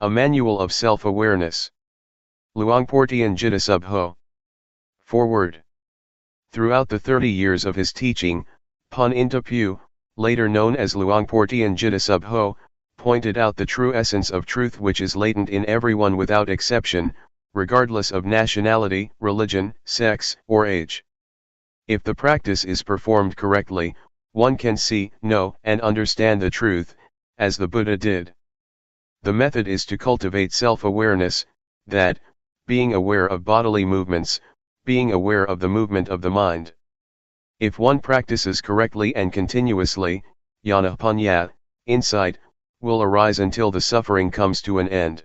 A Manual of Self-Awareness. Luangpor Teean Jitta Subho. Foreword. Throughout the 30 years of his teaching, Pun Intapu, later known as Luangpor Teean Jitta Subho, pointed out the true essence of truth which is latent in everyone without exception, regardless of nationality, religion, sex, or age. If the practice is performed correctly, one can see, know, and understand the truth, as the Buddha did. The method is to cultivate self-awareness, that, being aware of bodily movements, being aware of the movement of the mind. If one practices correctly and continuously, jnana panya, insight, will arise until the suffering comes to an end.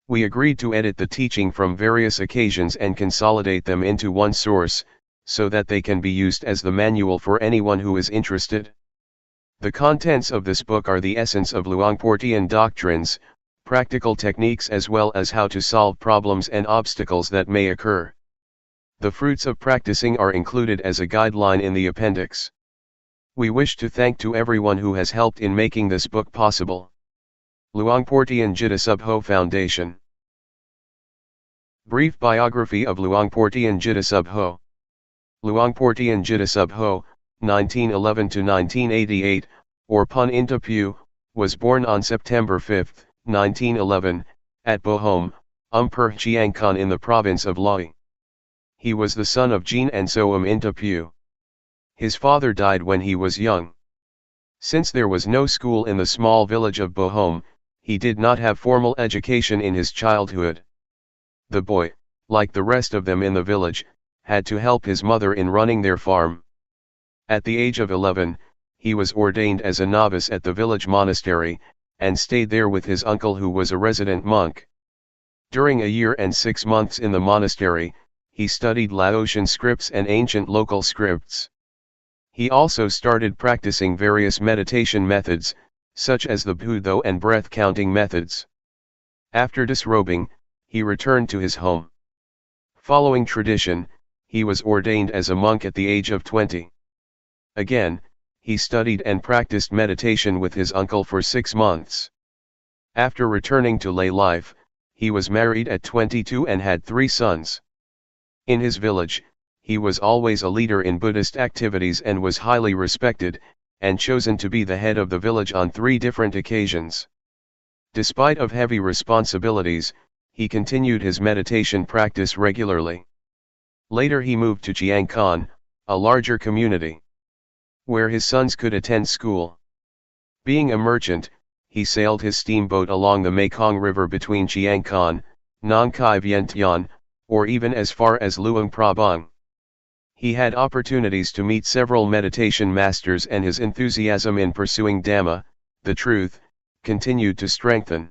We agreed to edit the teaching from various occasions and consolidate them into one source, so that they can be used as the manual for anyone who is interested. The contents of this book are the essence of Luangpor Teean doctrines, practical techniques as well as how to solve problems and obstacles that may occur. The fruits of practicing are included as a guideline in the appendix. We wish to thank to everyone who has helped in making this book possible. Luangpor Teean Jitta Subho Foundation. Brief biography of Luangpor Teean Jitta Subho. Luangpor Teean Jitta Subho, 1911 to 1988, or Pun Intapu, was born on September 5, 1911, at Bohom, Luangpur Chiangkan in the province of Laos. He was the son of Jean and Soam Intapu. His father died when he was young. Since there was no school in the small village of Bohom, he did not have formal education in his childhood. The boy, like the rest of them in the village, had to help his mother in running their farm. At the age of 11, he was ordained as a novice at the village monastery, and stayed there with his uncle who was a resident monk. During a year and 6 months in the monastery, he studied Laotian scripts and ancient local scripts. He also started practicing various meditation methods, such as the Budo and breath-counting methods. After disrobing, he returned to his home. Following tradition, he was ordained as a monk at the age of 20. Again, he studied and practiced meditation with his uncle for 6 months. After returning to lay life, he was married at 22 and had 3 sons. In his village, he was always a leader in Buddhist activities and was highly respected, and chosen to be the head of the village on 3 different occasions. Despite of heavy responsibilities, he continued his meditation practice regularly. Later he moved to Chiangkan, a larger community, where his sons could attend school. Being a merchant, he sailed his steamboat along the Mekong River between Chiangkan, Nong Khai Vientiane, or even as far as Luang Prabang. He had opportunities to meet several meditation masters, and his enthusiasm in pursuing Dhamma, the truth, continued to strengthen.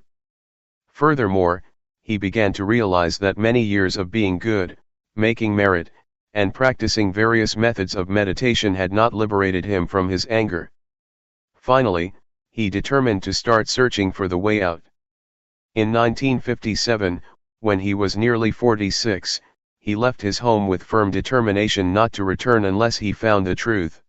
Furthermore, he began to realize that many years of being good, making merit, and practicing various methods of meditation had not liberated him from his anger. Finally, he determined to start searching for the way out. In 1957, when he was nearly 46, he left his home with firm determination not to return unless he found the truth.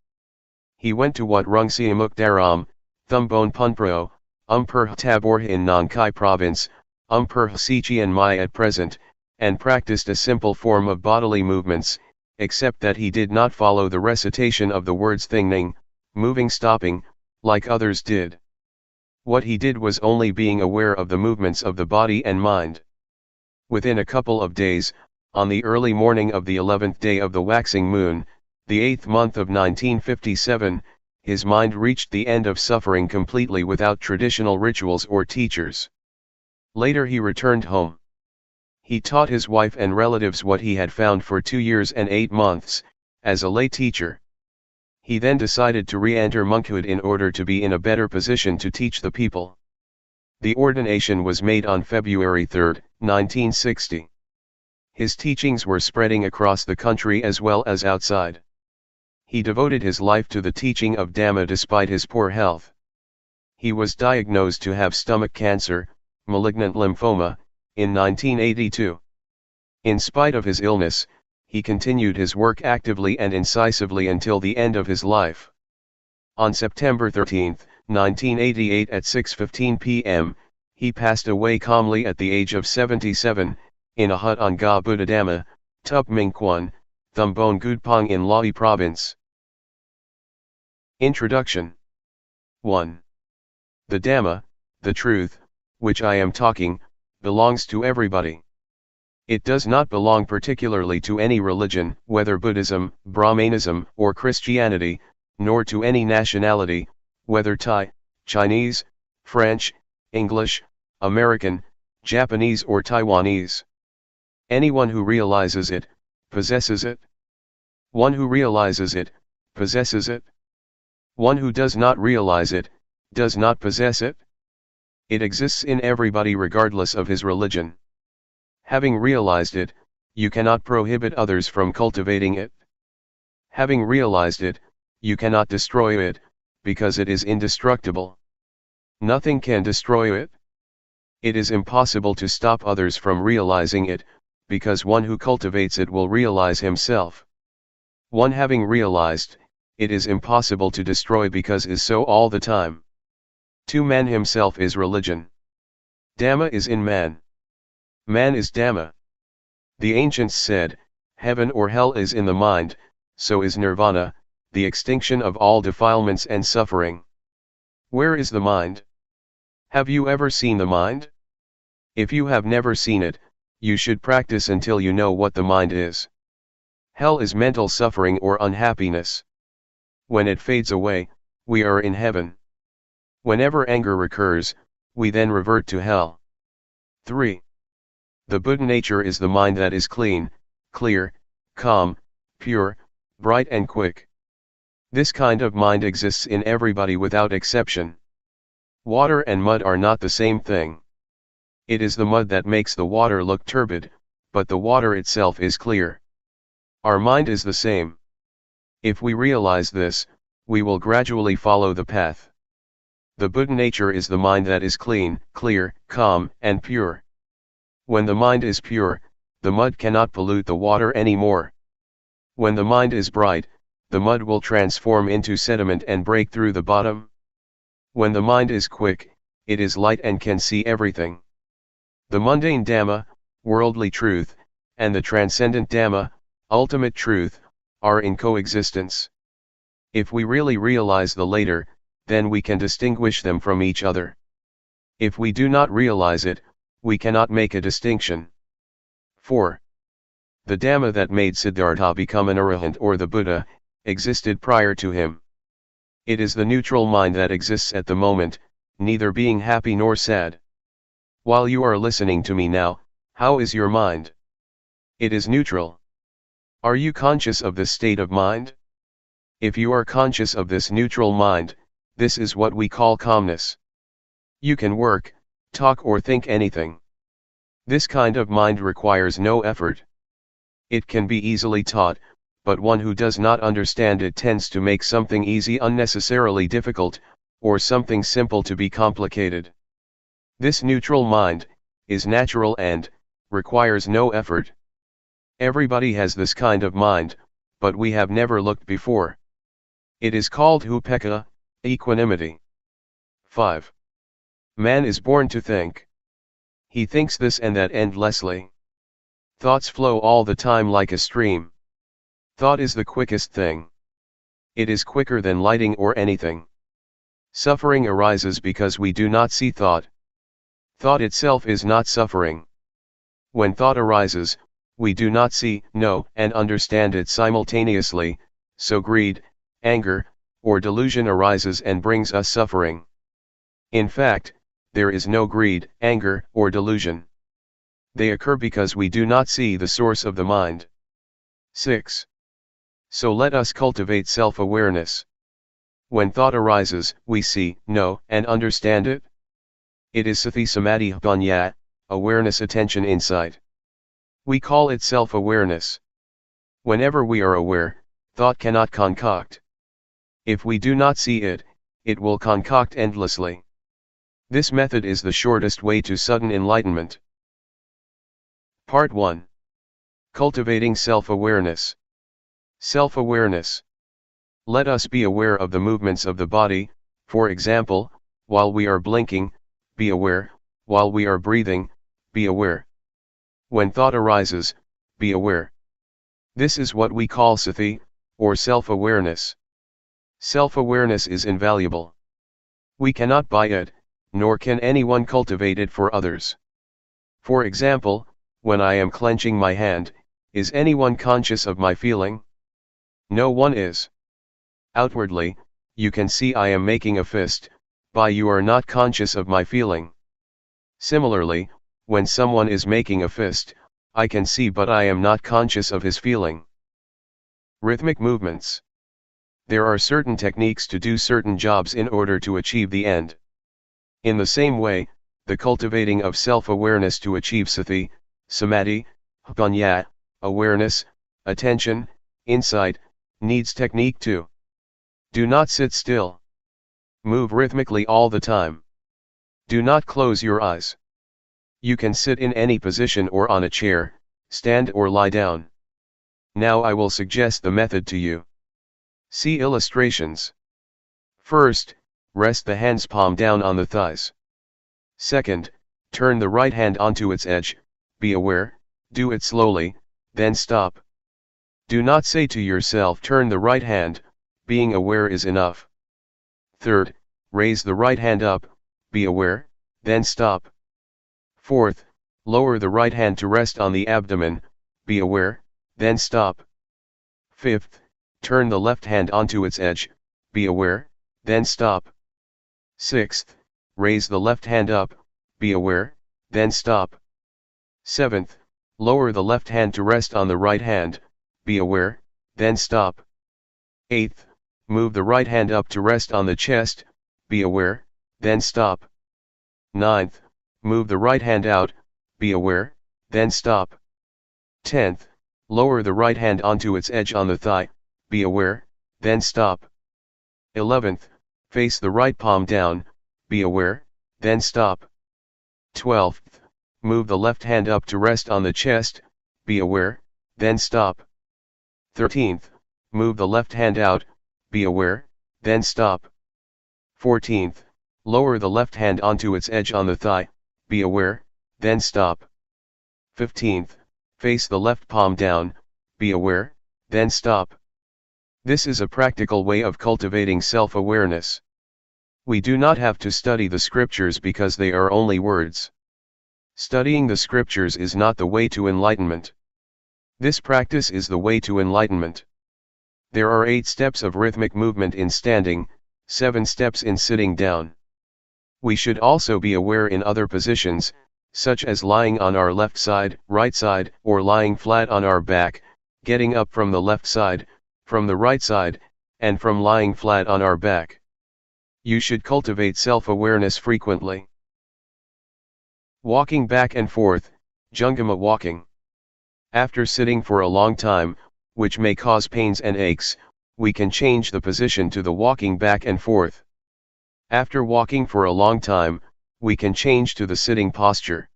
He went to Wat Rung Siamuk Daram, Thumbone Punpro, Luangpur Tabor in Nong Khai province, Luangpur Chiang Mai at present, and practiced a simple form of bodily movements, except that he did not follow the recitation of the words thingning, moving, stopping, like others did. What he did was only being aware of the movements of the body and mind. Within a couple of days, on the early morning of the 11th day of the waxing moon, the 8th month of 1957, his mind reached the end of suffering completely without traditional rituals or teachers. Later he returned home. He taught his wife and relatives what he had found for 2 years and 8 months, as a lay teacher. He then decided to re-enter monkhood in order to be in a better position to teach the people. The ordination was made on February 3, 1960. His teachings were spreading across the country as well as outside. He devoted his life to the teaching of Dhamma despite his poor health. He was diagnosed to have stomach cancer, malignant lymphoma, in 1982. In spite of his illness, he continued his work actively and incisively until the end of his life. On September 13, 1988 at 6:15 p.m., he passed away calmly at the age of 77, in a hut on Ga Buddhadhamma, Tup Ming Kwan, Thumbone Gudpong in Lae Province. Introduction. 1. The Dhamma, the truth, which I am talking, belongs to everybody. It does not belong particularly to any religion, whether Buddhism, Brahmanism, or Christianity, nor to any nationality, whether Thai, Chinese, French, English, American, Japanese or Taiwanese. Anyone who realizes it, possesses it. One who realizes it, possesses it. One who does not realize it, does not possess it. It exists in everybody regardless of his religion. Having realized it, you cannot prohibit others from cultivating it. Having realized it, you cannot destroy it, because it is indestructible. Nothing can destroy it. It is impossible to stop others from realizing it, because one who cultivates it will realize himself. One having realized, it is impossible to destroy because is so all the time. To man himself is religion. Dhamma is in man. Man is Dhamma. The ancients said, heaven or hell is in the mind, so is nirvana, the extinction of all defilements and suffering. Where is the mind? Have you ever seen the mind? If you have never seen it, you should practice until you know what the mind is. Hell is mental suffering or unhappiness. When it fades away, we are in heaven. Whenever anger recurs, we then revert to hell. 3. The Buddha nature is the mind that is clean, clear, calm, pure, bright and quick. This kind of mind exists in everybody without exception. Water and mud are not the same thing. It is the mud that makes the water look turbid, but the water itself is clear. Our mind is the same. If we realize this, we will gradually follow the path. The Buddha nature is the mind that is clean, clear, calm, and pure. When the mind is pure, the mud cannot pollute the water anymore. When the mind is bright, the mud will transform into sediment and break through the bottom. When the mind is quick, it is light and can see everything. The mundane Dhamma, worldly truth, and the transcendent Dhamma, ultimate truth, are in coexistence. If we really realize the latter, then we can distinguish them from each other. If we do not realize it, we cannot make a distinction. 4. The Dhamma that made Siddhartha become an arahant or the Buddha, existed prior to him. It is the neutral mind that exists at the moment, neither being happy nor sad. While you are listening to me now, how is your mind? It is neutral. Are you conscious of this state of mind? If you are conscious of this neutral mind, this is what we call calmness. You can work, talk or think anything. This kind of mind requires no effort. It can be easily taught, but one who does not understand it tends to make something easy unnecessarily difficult, or something simple to be complicated. This neutral mind is natural and requires no effort. Everybody has this kind of mind, but we have never looked before. It is called upekkha, equanimity. 5. Man is born to think. He thinks this and that endlessly. Thoughts flow all the time like a stream. Thought is the quickest thing. It is quicker than lighting or anything. Suffering arises because we do not see thought. Thought itself is not suffering. When thought arises, we do not see, know, and understand it simultaneously, so greed, anger, or delusion arises and brings us suffering. In fact, there is no greed, anger, or delusion. They occur because we do not see the source of the mind. 6. So let us cultivate self-awareness. When thought arises, we see, know, and understand it. It is sati samadhi panya, awareness, attention, insight. We call it self-awareness. Whenever we are aware, thought cannot concoct. If we do not see it, it will concoct endlessly. This method is the shortest way to sudden enlightenment. Part 1. Cultivating self-awareness. Self-awareness. Let us be aware of the movements of the body, for example, while we are blinking, be aware, while we are breathing, be aware. When thought arises, be aware. This is what we call sati, or self-awareness. Self-awareness is invaluable. We cannot buy it, nor can anyone cultivate it for others. For example, when I am clenching my hand, is anyone conscious of my feeling? No one is. Outwardly, you can see I am making a fist, but you are not conscious of my feeling. Similarly, when someone is making a fist, I can see but I am not conscious of his feeling. Rhythmic movements. There are certain techniques to do certain jobs in order to achieve the end. In the same way, the cultivating of self-awareness to achieve sati, samadhi, panya, awareness, attention, insight, needs technique too. Do not sit still. Move rhythmically all the time. Do not close your eyes. You can sit in any position or on a chair, stand or lie down. Now I will suggest the method to you. See illustrations. First, rest the hand's palm down on the thighs. Second, turn the right hand onto its edge, be aware, do it slowly, then stop. Do not say to yourself turn the right hand, being aware is enough. Third, raise the right hand up, be aware, then stop. Fourth, lower the right hand to rest on the abdomen, be aware, then stop. Fifth, turn the left hand onto its edge, be aware, then stop. Sixth, raise the left hand up, be aware, then stop. Seventh, lower the left hand to rest on the right hand, be aware, then stop. Eighth, move the right hand up to rest on the chest, be aware, then stop. Ninth, move the right hand out, be aware, then stop. 10th, lower the right hand onto its edge on the thigh, be aware, then stop. 11th, face the right palm down, be aware, then stop. 12th, move the left hand up to rest on the chest, be aware, then stop. 13th, move the left hand out, be aware, then stop. 14th, lower the left hand onto its edge on the thigh, be aware, then stop. 15th, face the left palm down, be aware, then stop. This is a practical way of cultivating self-awareness. We do not have to study the scriptures because they are only words. Studying the scriptures is not the way to enlightenment. This practice is the way to enlightenment. There are 8 steps of rhythmic movement in standing, 7 steps in sitting down. We should also be aware in other positions, such as lying on our left side, right side, or lying flat on our back, getting up from the left side, from the right side, and from lying flat on our back. You should cultivate self-awareness frequently. Walking back and forth, Jungama walking. After sitting for a long time, which may cause pains and aches, we can change the position to the walking back and forth. After walking for a long time, we can change to the sitting posture.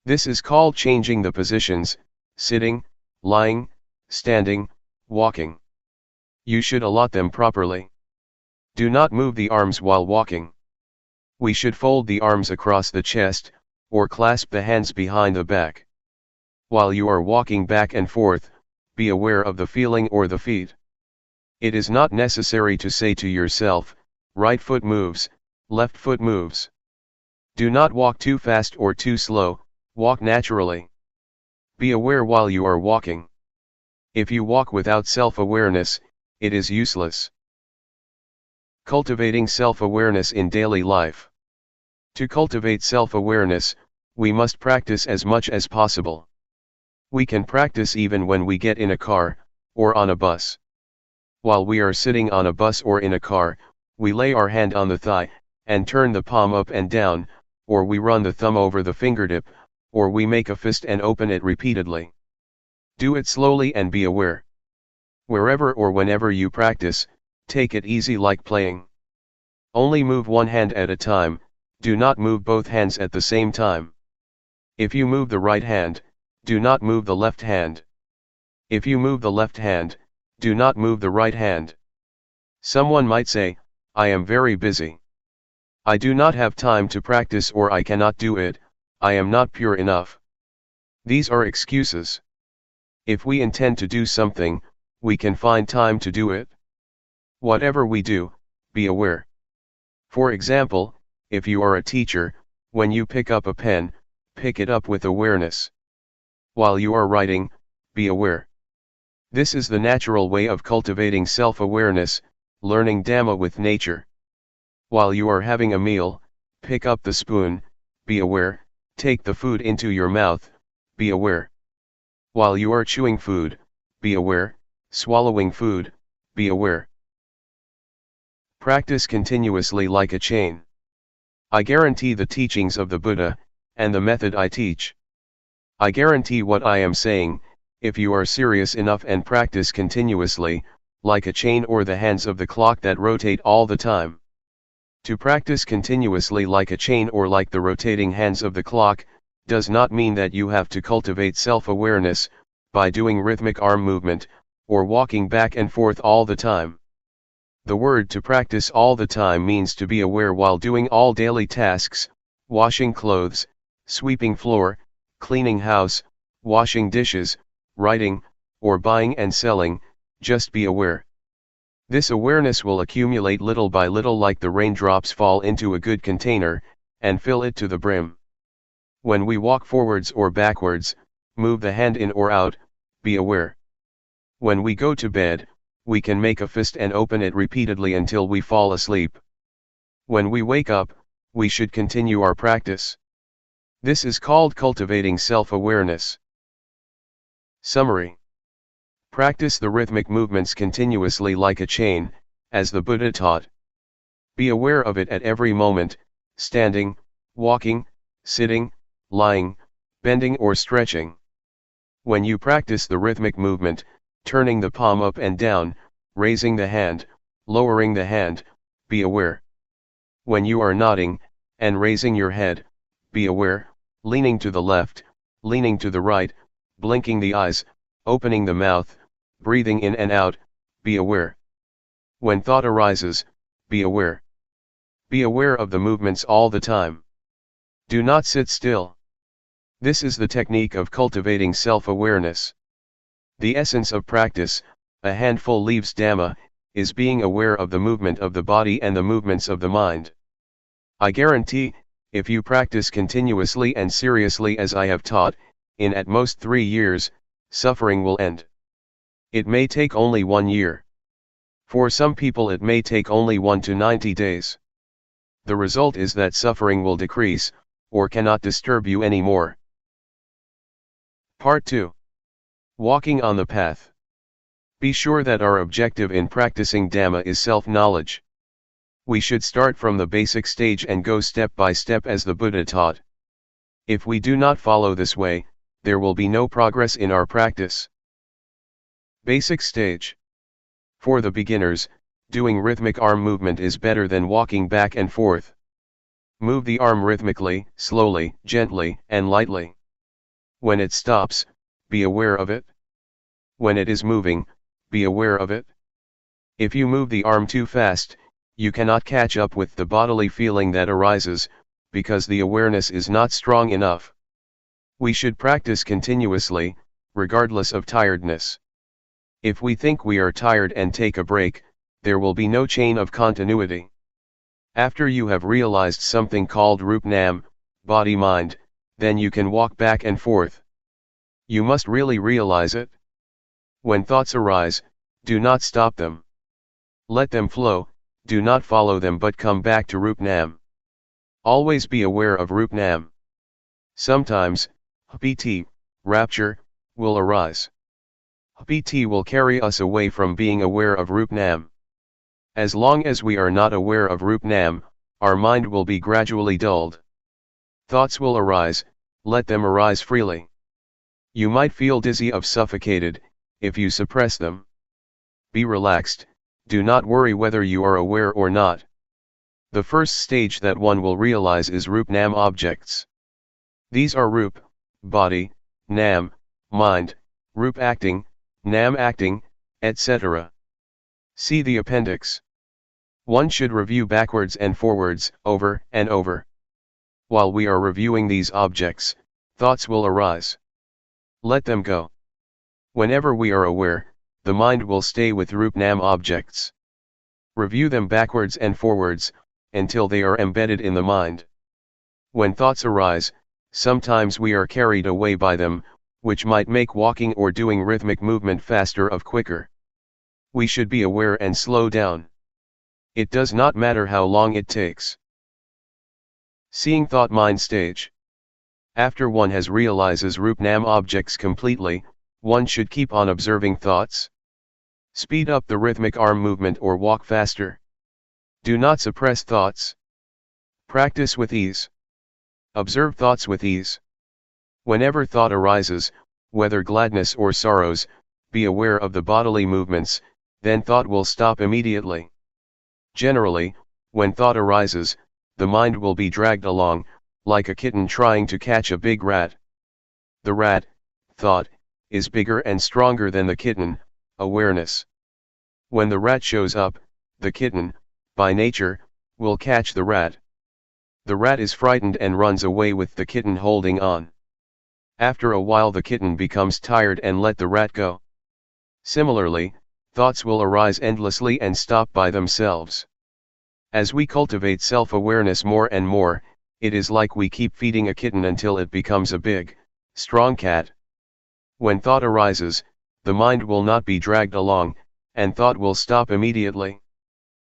This is called changing the positions, sitting, lying, standing, walking. You should allot them properly. Do not move the arms while walking. We should fold the arms across the chest, or clasp the hands behind the back. While you are walking back and forth, be aware of the feeling or the feet. It is not necessary to say to yourself, right foot moves, left foot moves. Do not walk too fast or too slow, walk naturally. Be aware while you are walking. If you walk without self-awareness, it is useless. Cultivating self-awareness in daily life. To cultivate self-awareness, we must practice as much as possible. We can practice even when we get in a car, or on a bus. While we are sitting on a bus or in a car, we lay our hand on the thigh, and turn the palm up and down, or we run the thumb over the fingertip, or we make a fist and open it repeatedly. Do it slowly and be aware. Wherever or whenever you practice, take it easy like playing. Only move one hand at a time, do not move both hands at the same time. If you move the right hand, do not move the left hand. If you move the left hand, do not move the right hand. Someone might say, I am very busy. I do not have time to practice, or I cannot do it, I am not pure enough. These are excuses. If we intend to do something, we can find time to do it. Whatever we do, be aware. For example, if you are a teacher, when you pick up a pen, pick it up with awareness. While you are writing, be aware. This is the natural way of cultivating self-awareness, learning Dhamma with nature. While you are having a meal, pick up the spoon, be aware, take the food into your mouth, be aware. While you are chewing food, be aware, swallowing food, be aware. Practice continuously like a chain. I guarantee the teachings of the Buddha, and the method I teach. I guarantee what I am saying, if you are serious enough and practice continuously, like a chain or the hands of the clock that rotate all the time. To practice continuously like a chain or like the rotating hands of the clock, does not mean that you have to cultivate self-awareness, by doing rhythmic arm movement, or walking back and forth all the time. The word to practice all the time means to be aware while doing all daily tasks, washing clothes, sweeping floor, cleaning house, washing dishes, writing, or buying and selling, just be aware. This awareness will accumulate little by little like the raindrops fall into a good container, and fill it to the brim. When we walk forwards or backwards, move the hand in or out, be aware. When we go to bed, we can make a fist and open it repeatedly until we fall asleep. When we wake up, we should continue our practice. This is called cultivating self-awareness. Summary. Practice the rhythmic movements continuously like a chain, as the Buddha taught. Be aware of it at every moment, standing, walking, sitting, lying, bending or stretching. When you practice the rhythmic movement, turning the palm up and down, raising the hand, lowering the hand, be aware. When you are nodding, and raising your head, be aware, leaning to the left, leaning to the right, blinking the eyes, opening the mouth, breathing in and out, be aware. When thought arises, be aware. Be aware of the movements all the time. Do not sit still. This is the technique of cultivating self-awareness. The essence of practice, a handful leaves Dhamma, is being aware of the movement of the body and the movements of the mind. I guarantee, if you practice continuously and seriously as I have taught, in at most 3 years, suffering will end. It may take only 1 year. For some people it may take only 1 to 90 days. The result is that suffering will decrease, or cannot disturb you anymore. Part 2. Walking on the path. Be sure that our objective in practicing Dhamma is self-knowledge. We should start from the basic stage and go step by step as the Buddha taught. If we do not follow this way, there will be no progress in our practice. Basic stage. For the beginners, doing rhythmic arm movement is better than walking back and forth. Move the arm rhythmically, slowly, gently, and lightly. When it stops, be aware of it. When it is moving, be aware of it. If you move the arm too fast, you cannot catch up with the bodily feeling that arises, because the awareness is not strong enough. We should practice continuously, regardless of tiredness. If we think we are tired and take a break, there will be no chain of continuity. After you have realized something called Rup-Nam, body-mind, then you can walk back and forth. You must really realize it. When thoughts arise, do not stop them. Let them flow, do not follow them but come back to Rup-Nam. Always be aware of Rup-Nam. Sometimes, piti, rapture, will arise. PT will carry us away from being aware of Rup Nam. As long as we are not aware of Rup Nam, our mind will be gradually dulled. Thoughts will arise, let them arise freely. You might feel dizzy or suffocated, if you suppress them. Be relaxed, do not worry whether you are aware or not. The first stage that one will realize is Rup Nam objects. These are Rup, body, Nam, mind, Rup acting, Nam acting, etc. See the appendix. One should review backwards and forwards, over and over. While we are reviewing these objects, thoughts will arise. Let them go. Whenever we are aware, the mind will stay with Rup Nam objects. Review them backwards and forwards, until they are embedded in the mind. When thoughts arise, sometimes we are carried away by them, which might make walking or doing rhythmic movement faster or quicker. We should be aware and slow down. It does not matter how long it takes. Seeing thought mind stage. After one has realizes Rup Nam objects completely, one should keep on observing thoughts. Speed up the rhythmic arm movement or walk faster. Do not suppress thoughts. Practice with ease. Observe thoughts with ease. Whenever thought arises, whether gladness or sorrows, be aware of the bodily movements, then thought will stop immediately. Generally, when thought arises, the mind will be dragged along, like a kitten trying to catch a big rat. The rat, thought, is bigger and stronger than the kitten, awareness. When the rat shows up, the kitten, by nature, will catch the rat. The rat is frightened and runs away with the kitten holding on. After a while the kitten becomes tired and let the rat go. Similarly, thoughts will arise endlessly and stop by themselves. As we cultivate self-awareness more and more, it is like we keep feeding a kitten until it becomes a big, strong cat. When thought arises, the mind will not be dragged along, and thought will stop immediately.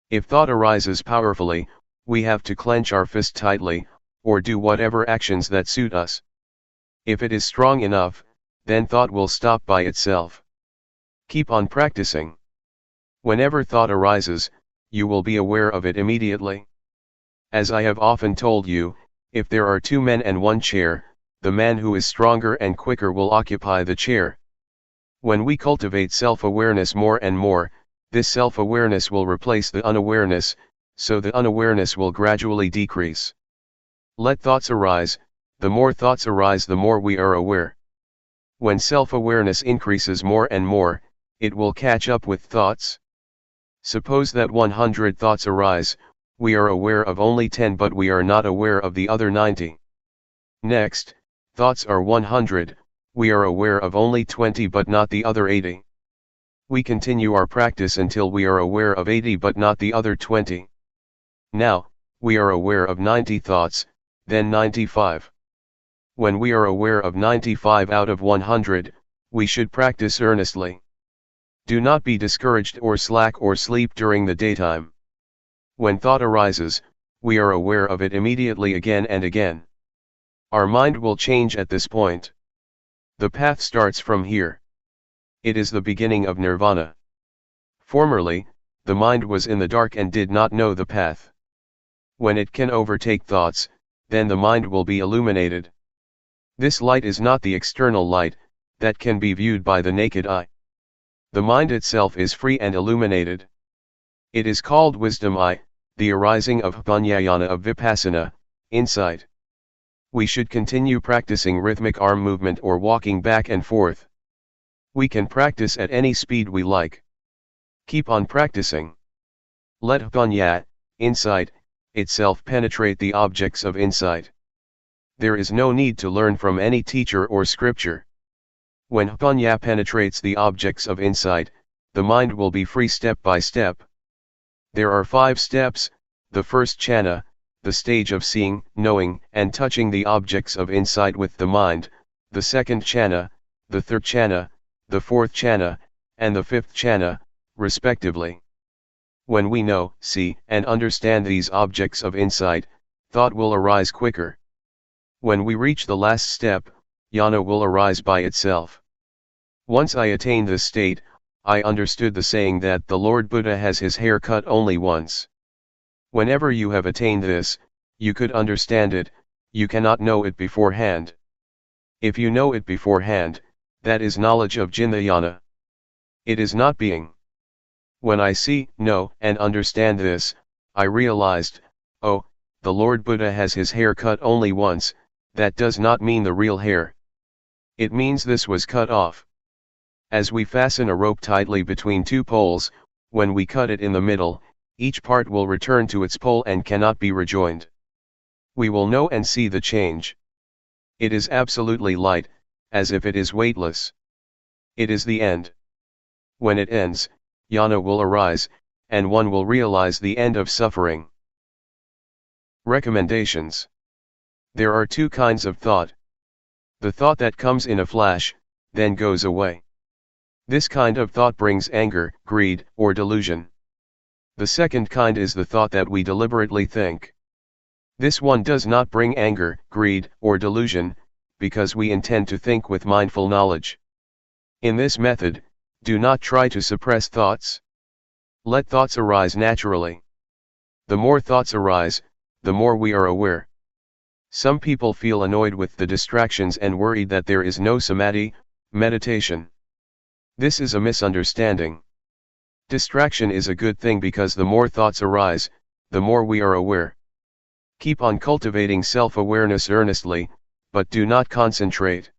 If thought arises powerfully, we have to clench our fist tightly, or do whatever actions that suit us. If it is strong enough, then thought will stop by itself. Keep on practicing. Whenever thought arises, you will be aware of it immediately. As I have often told you, if there are two men and one chair, the man who is stronger and quicker will occupy the chair. When we cultivate self-awareness more and more, this self-awareness will replace the unawareness, so the unawareness will gradually decrease. Let thoughts arise, the more thoughts arise the more we are aware. When self-awareness increases more and more, it will catch up with thoughts. Suppose that 100 thoughts arise, we are aware of only 10 but we are not aware of the other 90. Next, thoughts are 100, we are aware of only 20 but not the other 80. We continue our practice until we are aware of 80 but not the other 20. Now, we are aware of 90 thoughts, then 95. When we are aware of 95 out of 100, we should practice earnestly. Do not be discouraged or slack or sleep during the daytime. When thought arises, we are aware of it immediately again and again. Our mind will change at this point. The path starts from here. It is the beginning of nirvana. Formerly, the mind was in the dark and did not know the path. When it can overtake thoughts, then the mind will be illuminated. This light is not the external light, that can be viewed by the naked eye. The mind itself is free and illuminated. It is called wisdom eye, the arising of Jnana of Vipassana, insight. We should continue practicing rhythmic arm movement or walking back and forth. We can practice at any speed we like. Keep on practicing. Let Jnana, insight, itself penetrate the objects of insight. There is no need to learn from any teacher or scripture. When Jnana penetrates the objects of insight, the mind will be free step by step. There are 5 steps: the first jhana, the stage of seeing, knowing, and touching the objects of insight with the mind; the second jhana, the third jhana, the fourth jhana, and the fifth jhana, respectively. When we know, see, and understand these objects of insight, thought will arise quicker. When we reach the last step, jnana will arise by itself. Once I attained this state, I understood the saying that the Lord Buddha has his hair cut only once. Whenever you have attained this, you could understand it, you cannot know it beforehand. If you know it beforehand, that is knowledge of Jnana. It is not being. When I see, know, and understand this, I realized, oh, the Lord Buddha has his hair cut only once, that does not mean the real hair. It means this was cut off. As we fasten a rope tightly between two poles, when we cut it in the middle, each part will return to its pole and cannot be rejoined. We will know and see the change. It is absolutely light, as if it is weightless. It is the end. When it ends, jnana will arise, and one will realize the end of suffering. Recommendations. There are two kinds of thought. The thought that comes in a flash, then goes away. This kind of thought brings anger, greed, or delusion. The second kind is the thought that we deliberately think. This one does not bring anger, greed, or delusion, because we intend to think with mindful knowledge. In this method, do not try to suppress thoughts. Let thoughts arise naturally. The more thoughts arise, the more we are aware. Some people feel annoyed with the distractions and worried that there is no samadhi, meditation. This is a misunderstanding. Distraction is a good thing because the more thoughts arise, the more we are aware. Keep on cultivating self-awareness earnestly, but do not concentrate.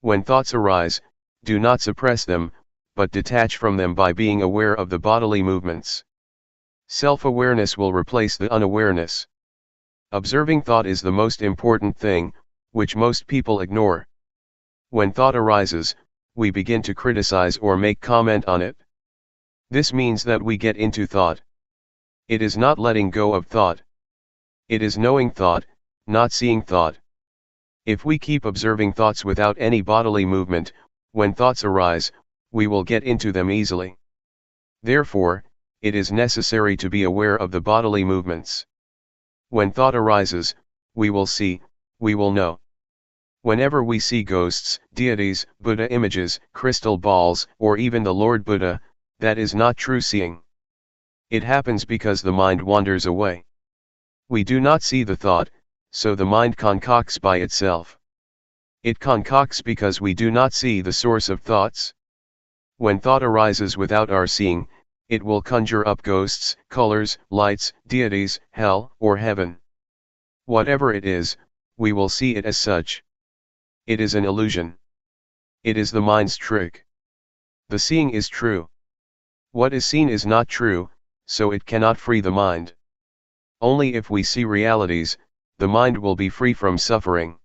When thoughts arise, do not suppress them, but detach from them by being aware of the bodily movements. Self-awareness will replace the unawareness. Observing thought is the most important thing, which most people ignore. When thought arises, we begin to criticize or make comment on it. This means that we get into thought. It is not letting go of thought. It is knowing thought, not seeing thought. If we keep observing thoughts without any bodily movement, when thoughts arise, we will get into them easily. Therefore, it is necessary to be aware of the bodily movements. When thought arises, we will see, we will know. Whenever we see ghosts, deities, Buddha images, crystal balls, or even the Lord Buddha, that is not true seeing. It happens because the mind wanders away. We do not see the thought, so the mind concocts by itself. It concocts because we do not see the source of thoughts. When thought arises without our seeing, it will conjure up ghosts, colors, lights, deities, hell, or heaven. Whatever it is, we will see it as such. It is an illusion. It is the mind's trick. The seeing is true. What is seen is not true, so it cannot free the mind. Only if we see realities, the mind will be free from suffering.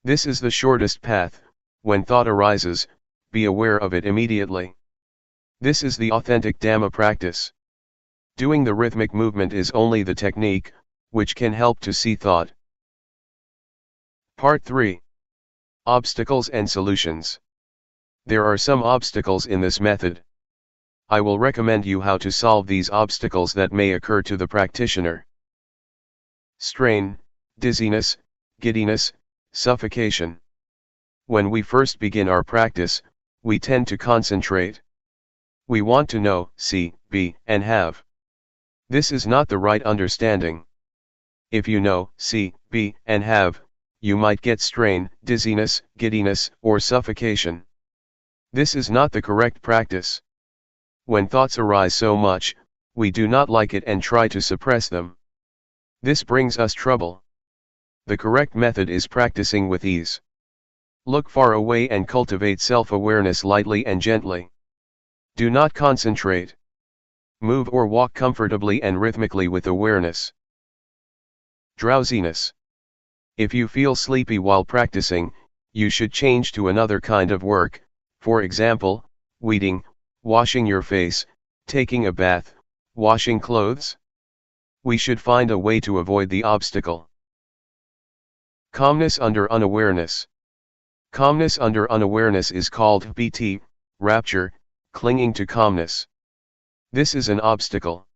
This is the shortest path. When thought arises, be aware of it immediately. This is the authentic Dhamma practice. Doing the rhythmic movement is only the technique, which can help to see thought. Part 3. Obstacles and solutions. There are some obstacles in this method. I will recommend you how to solve these obstacles that may occur to the practitioner. Strain, dizziness, giddiness, suffocation. When we first begin our practice, we tend to concentrate. We want to know, see, be, and have. This is not the right understanding. If you know, see, be, and have, you might get strain, dizziness, giddiness, or suffocation. This is not the correct practice. When thoughts arise so much, we do not like it and try to suppress them. This brings us trouble. The correct method is practicing with ease. Look far away and cultivate self-awareness lightly and gently. Do not concentrate. Move or walk comfortably and rhythmically with awareness. Drowsiness. If you feel sleepy while practicing, you should change to another kind of work, for example, weeding, washing your face, taking a bath, washing clothes. We should find a way to avoid the obstacle. Calmness under unawareness. Calmness under unawareness is called BT, rapture, clinging to calmness. This is an obstacle.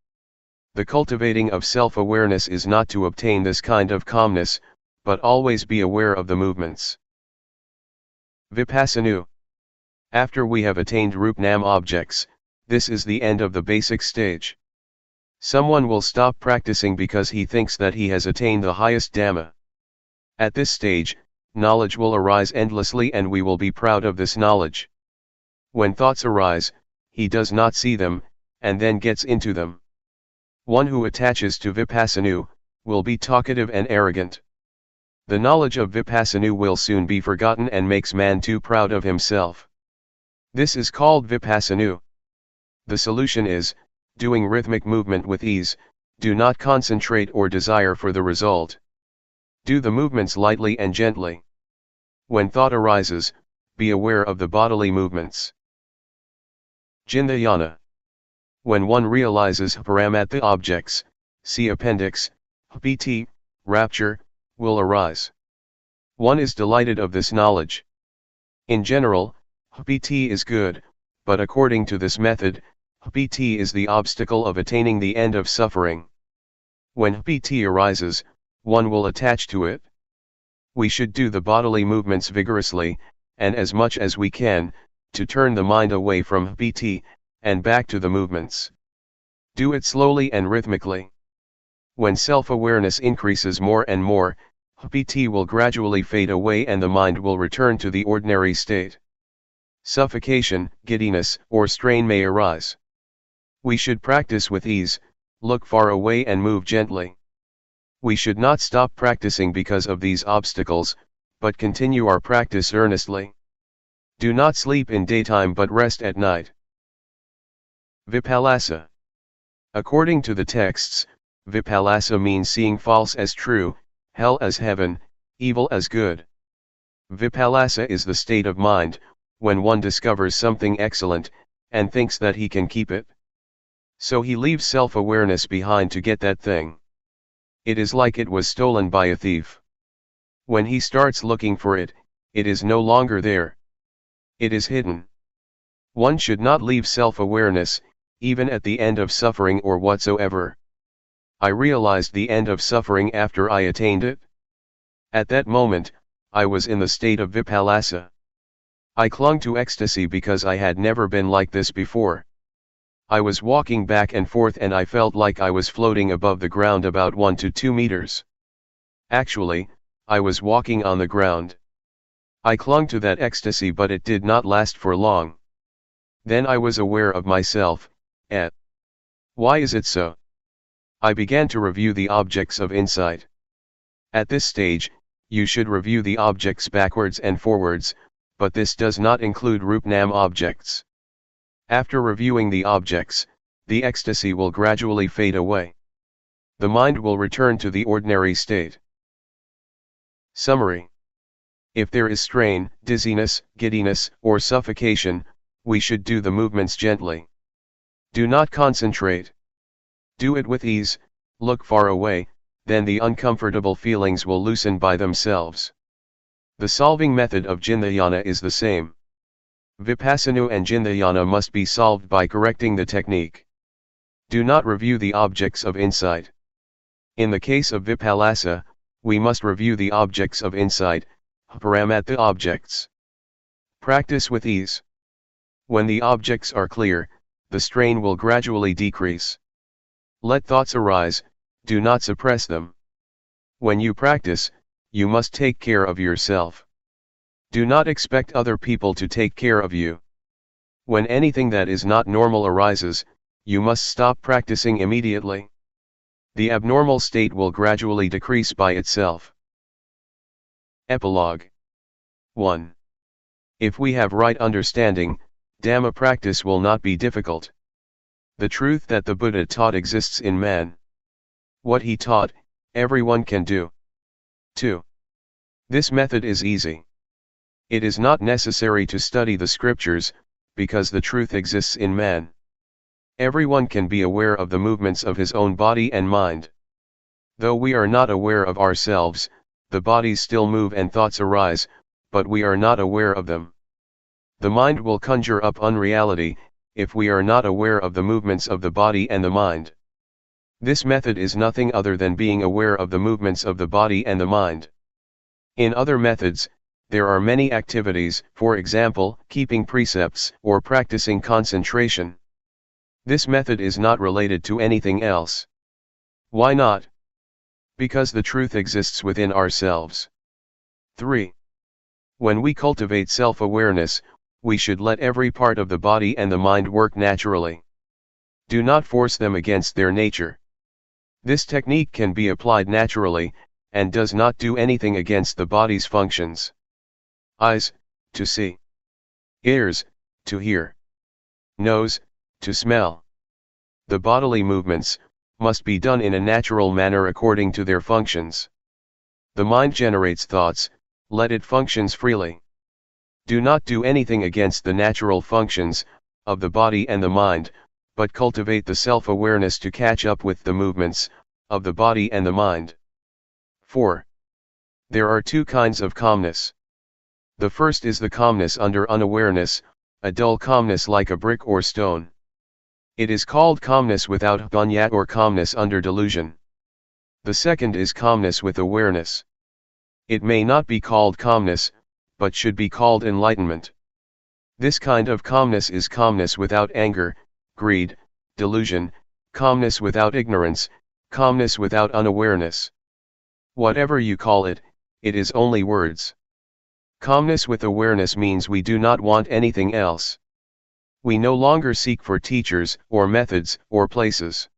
The cultivating of self-awareness is not to obtain this kind of calmness, but always be aware of the movements. Vipassana. After we have attained Rup-Nam objects, this is the end of the basic stage. Someone will stop practicing because he thinks that he has attained the highest Dhamma. At this stage, knowledge will arise endlessly and we will be proud of this knowledge. When thoughts arise, he does not see them, and then gets into them. One who attaches to Vipassana will be talkative and arrogant. The knowledge of Vipassana will soon be forgotten and makes man too proud of himself. This is called Vipassana. The solution is, doing rhythmic movement with ease, do not concentrate or desire for the result. Do the movements lightly and gently. When thought arises, be aware of the bodily movements. Jnana. When one realizes Paramatha objects, see appendix, Piti, rapture, will arise. One is delighted of this knowledge. In general, Piti is good, but according to this method, Piti is the obstacle of attaining the end of suffering. When Piti arises, one will attach to it. We should do the bodily movements vigorously, and as much as we can, to turn the mind away from Piti, and back to the movements. Do it slowly and rhythmically. When self-awareness increases more and more, Piti will gradually fade away and the mind will return to the ordinary state. Suffocation, giddiness, or strain may arise. We should practice with ease, look far away and move gently. We should not stop practicing because of these obstacles, but continue our practice earnestly. Do not sleep in daytime but rest at night. Vipallasa. According to the texts, Vipallasa means seeing false as true, hell as heaven, evil as good. Vipallasa is the state of mind, when one discovers something excellent, and thinks that he can keep it. So he leaves self-awareness behind to get that thing. It is like it was stolen by a thief. When he starts looking for it, it is no longer there. It is hidden. One should not leave self-awareness, even at the end of suffering or whatsoever. I realized the end of suffering after I attained it. At that moment, I was in the state of Vipallasa. I clung to ecstasy because I had never been like this before. I was walking back and forth and I felt like I was floating above the ground about 1 to 2 meters. Actually, I was walking on the ground. I clung to that ecstasy but it did not last for long. Then I was aware of myself, why is it so? I began to review the objects of insight. At this stage, you should review the objects backwards and forwards, but this does not include Rup-Nam objects. After reviewing the objects, the ecstasy will gradually fade away. The mind will return to the ordinary state. Summary. If there is strain, dizziness, giddiness, or suffocation, we should do the movements gently. Do not concentrate. Do it with ease, look far away, then the uncomfortable feelings will loosen by themselves. The solving method of Jnana is the same. Vipassana and Jnana must be solved by correcting the technique. Do not review the objects of insight. In the case of Vipallasa, we must review the objects of insight, Paramatha objects. Practice with ease. When the objects are clear, the strain will gradually decrease. Let thoughts arise, do not suppress them. When you practice, you must take care of yourself. Do not expect other people to take care of you. When anything that is not normal arises, you must stop practicing immediately. The abnormal state will gradually decrease by itself. Epilogue. 1. If we have right understanding, Dhamma practice will not be difficult. The truth that the Buddha taught exists in man. What he taught, everyone can do. 2. This method is easy. It is not necessary to study the scriptures, because the truth exists in man. Everyone can be aware of the movements of his own body and mind. Though we are not aware of ourselves, the bodies still move and thoughts arise, but we are not aware of them. The mind will conjure up unreality, if we are not aware of the movements of the body and the mind. This method is nothing other than being aware of the movements of the body and the mind. In other methods, there are many activities, for example, keeping precepts or practicing concentration. This method is not related to anything else. Why not? Because the truth exists within ourselves. 3. When we cultivate self-awareness, we should let every part of the body and the mind work naturally. Do not force them against their nature. This technique can be applied naturally, and does not do anything against the body's functions. Eyes, to see. Ears, to hear. Nose, to smell. The bodily movements must be done in a natural manner according to their functions. The mind generates thoughts, let it functions freely. Do not do anything against the natural functions of the body and the mind, but cultivate the self-awareness to catch up with the movements of the body and the mind. 4. There are two kinds of calmness. The first is the calmness under unawareness, a dull calmness like a brick or stone. It is called calmness without bhunya or calmness under delusion. The second is calmness with awareness. It may not be called calmness, but should be called enlightenment. This kind of calmness is calmness without anger, greed, delusion, calmness without ignorance, calmness without unawareness. Whatever you call it, it is only words. Calmness with awareness means we do not want anything else. We no longer seek for teachers, or methods, or places.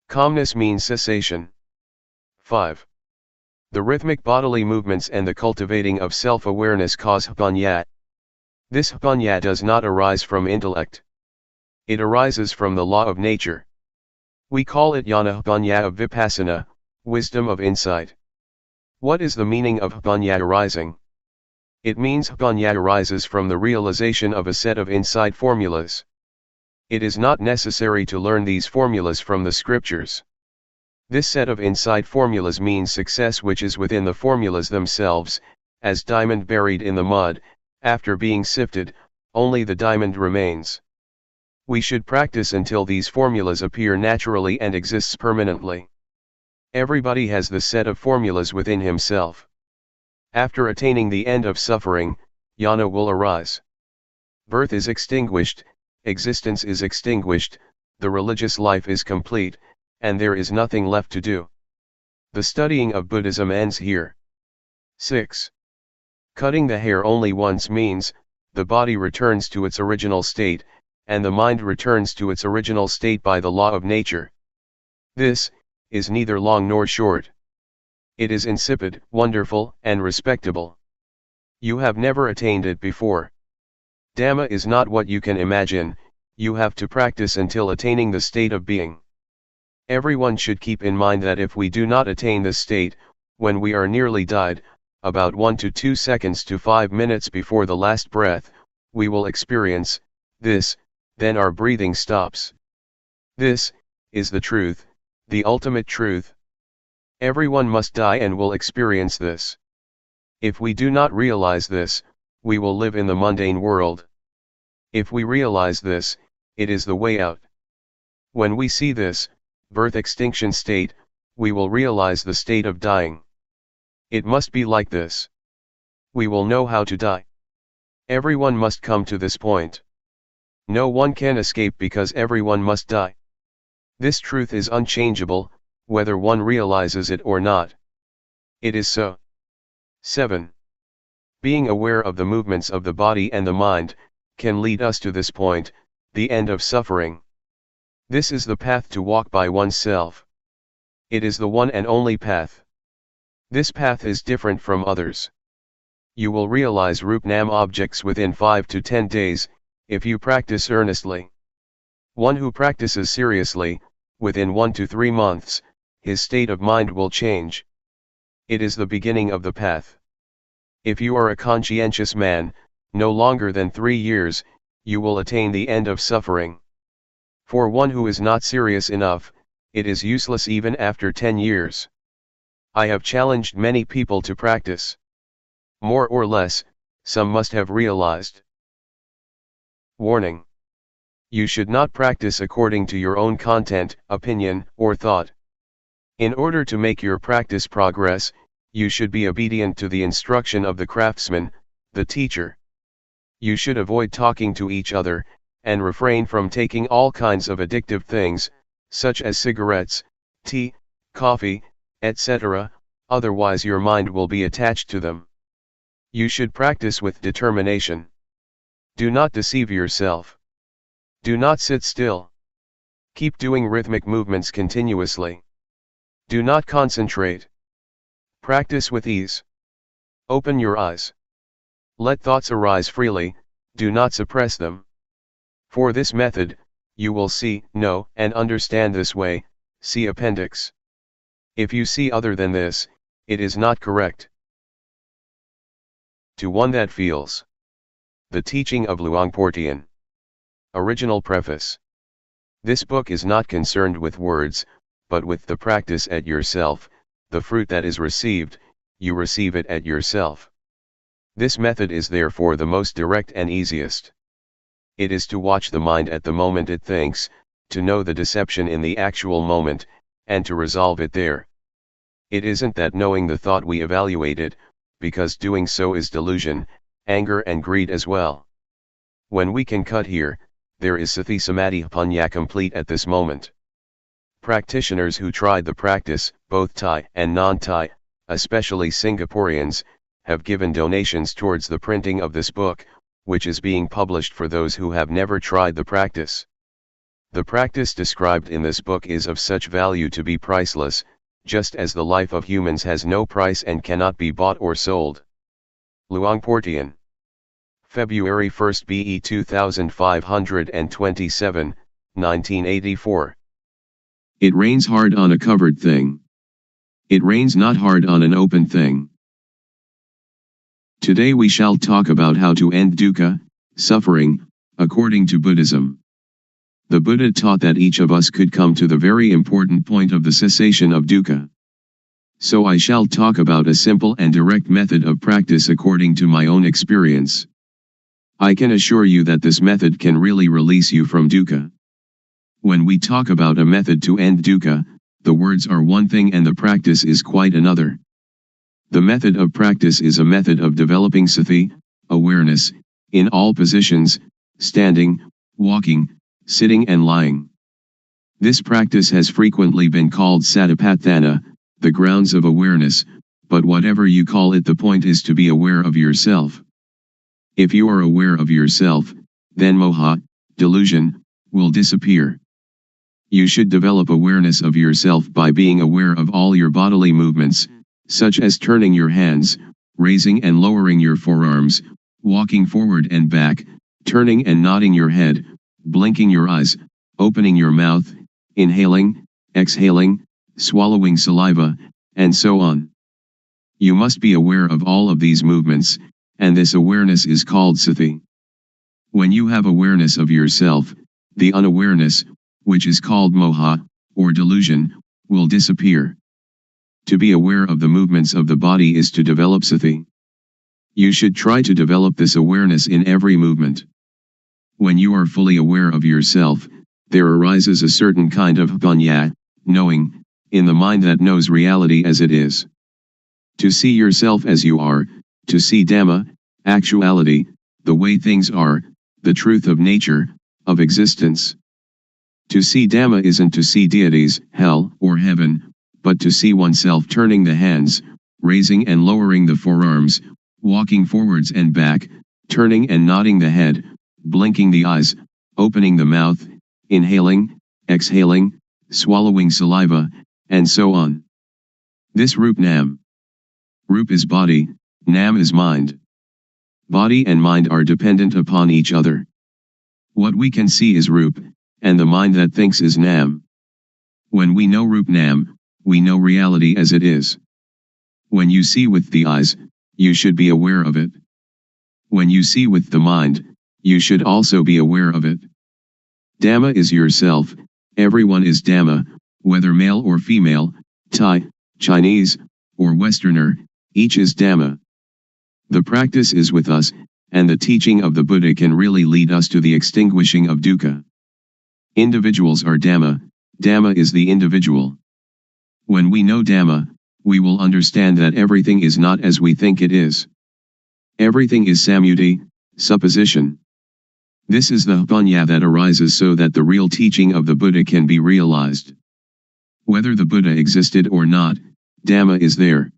Calmness means cessation. 5. The rhythmic bodily movements and the cultivating of self-awareness cause bhunya. This bhunya does not arise from intellect. It arises from the law of nature. We call it jnana bhunya of Vipassana, wisdom of insight. What is the meaning of bhunya arising? It means bhunya arises from the realization of a set of insight formulas. It is not necessary to learn these formulas from the scriptures. This set of insight formulas means success which is within the formulas themselves, as diamond buried in the mud, after being sifted, only the diamond remains. We should practice until these formulas appear naturally and exists permanently. Everybody has the set of formulas within himself. After attaining the end of suffering, jnana will arise. Birth is extinguished, existence is extinguished, the religious life is complete, and there is nothing left to do. The studying of Buddhism ends here. 6. Cutting the hair only once means, the body returns to its original state, and the mind returns to its original state by the law of nature. This is neither long nor short. It is insipid, wonderful, and respectable. You have never attained it before. Dhamma is not what you can imagine, you have to practice until attaining the state of being. Everyone should keep in mind that if we do not attain this state, when we are nearly died, about 1 to 2 seconds to 5 minutes before the last breath, we will experience this, then our breathing stops. This is the truth, the ultimate truth. Everyone must die and will experience this. If we do not realize this, we will live in the mundane world. If we realize this, it is the way out. When we see this, birth extinction state, we will realize the state of dying. It must be like this. We will know how to die. Everyone must come to this point. No one can escape because everyone must die. This truth is unchangeable, whether one realizes it or not. It is so. 7. Being aware of the movements of the body and the mind, can lead us to this point, the end of suffering. This is the path to walk by oneself. It is the one and only path. This path is different from others. You will realize Rupnam objects within 5 to 10 days, if you practice earnestly. One who practices seriously, within 1 to 3 months, his state of mind will change. It is the beginning of the path. If you are a conscientious man, no longer than 3 years, you will attain the end of suffering. For one who is not serious enough, it is useless even after 10 years. I have challenged many people to practice. More or less, some must have realized. Warning. You should not practice according to your own content, opinion, or thought. In order to make your practice progress, you should be obedient to the instruction of the craftsman, The teacher. You should avoid talking to each other, and refrain from taking all kinds of addictive things, such as cigarettes, tea, coffee, etc., otherwise your mind will be attached to them. You should practice with determination. Do not deceive yourself. Do not sit still. Keep doing rhythmic movements continuously. Do not concentrate. Practice with ease. Open your eyes. Let thoughts arise freely, do not suppress them. For this method, you will see, know, and understand this way, see appendix. If you see other than this, it is not correct. To one that feels. The teaching of Luangpor Teean. Original preface. This book is not concerned with words, but with the practice at yourself, the fruit that is received, you receive it at yourself. This method is therefore the most direct and easiest. It is to watch the mind at the moment it thinks, to know the deception in the actual moment, and to resolve it there. It isn't that knowing the thought we evaluate it, because doing so is delusion, anger and greed as well. When we can cut here, there is Sati Samadhi Panya complete at this moment. Practitioners who tried the practice, both Thai and non-Thai, especially Singaporeans, have given donations towards the printing of this book, which is being published for those who have never tried the practice. The practice described in this book is of such value to be priceless, just as the life of humans has no price and cannot be bought or sold. Luangpor Teean. February 1 BE 2527, 1984. It rains hard on a covered thing. It rains not hard on an open thing. Today we shall talk about how to end dukkha, suffering, according to Buddhism. The Buddha taught that each of us could come to the very important point of the cessation of dukkha. So I shall talk about a simple and direct method of practice according to my own experience. I can assure you that this method can really release you from dukkha. When we talk about a method to end dukkha, the words are one thing and the practice is quite another. The method of practice is a method of developing sati, awareness, in all positions, standing, walking, sitting and lying. This practice has frequently been called satipatthana, the grounds of awareness, but whatever you call it, the point is to be aware of yourself. If you are aware of yourself, then moha, delusion, will disappear. You should develop awareness of yourself by being aware of all your bodily movements, such as turning your hands, raising and lowering your forearms, walking forward and back, turning and nodding your head, blinking your eyes, opening your mouth, inhaling, exhaling, swallowing saliva, and so on. You must be aware of all of these movements, and this awareness is called sati. When you have awareness of yourself, the unawareness, which is called moha, or delusion, will disappear. To be aware of the movements of the body is to develop sati. You should try to develop this awareness in every movement. When you are fully aware of yourself, there arises a certain kind of panya, knowing, in the mind that knows reality as it is. To see yourself as you are, to see Dhamma, actuality, the way things are, the truth of nature, of existence. To see Dhamma isn't to see deities, hell, or heaven, but to see oneself turning the hands, raising and lowering the forearms, walking forwards and back, turning and nodding the head, blinking the eyes, opening the mouth, inhaling, exhaling, swallowing saliva, and so on. This Rup Nam. Rup is body, Nam is mind. Body and mind are dependent upon each other. What we can see is Rup, and the mind that thinks is Nam. When we know Rup Nam, we know reality as it is. When you see with the eyes, you should be aware of it. When you see with the mind, you should also be aware of it. Dhamma is yourself, everyone is Dhamma, whether male or female, Thai, Chinese, or Westerner, each is Dhamma. The practice is with us, and the teaching of the Buddha can really lead us to the extinguishing of dukkha. Individuals are Dhamma, Dhamma is the individual. When we know Dhamma, we will understand that everything is not as we think it is. Everything is samyuti, supposition. This is the panya that arises so that the real teaching of the Buddha can be realized. Whether the Buddha existed or not, Dhamma is there.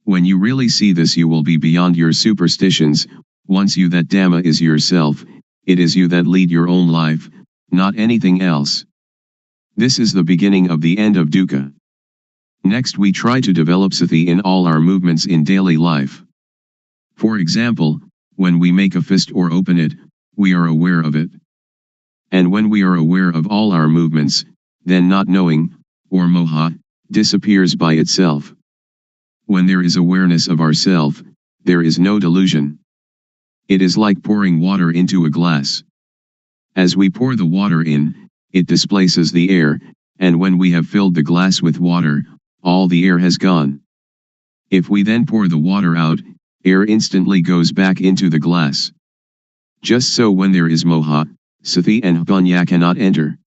When you really see this, you will be beyond your superstitions. Once you that Dhamma is yourself, it is you that lead your own life, not anything else. This is the beginning of the end of dukkha. Next, we try to develop sati in all our movements in daily life. For example, when we make a fist or open it, we are aware of it. And when we are aware of all our movements, then not knowing, or moha, disappears by itself. When there is awareness of ourself, there is no delusion. It is like pouring water into a glass. As we pour the water in, it displaces the air, and when we have filled the glass with water, all the air has gone. If we then pour the water out, air instantly goes back into the glass. Just so when there is moha, sati and panya cannot enter.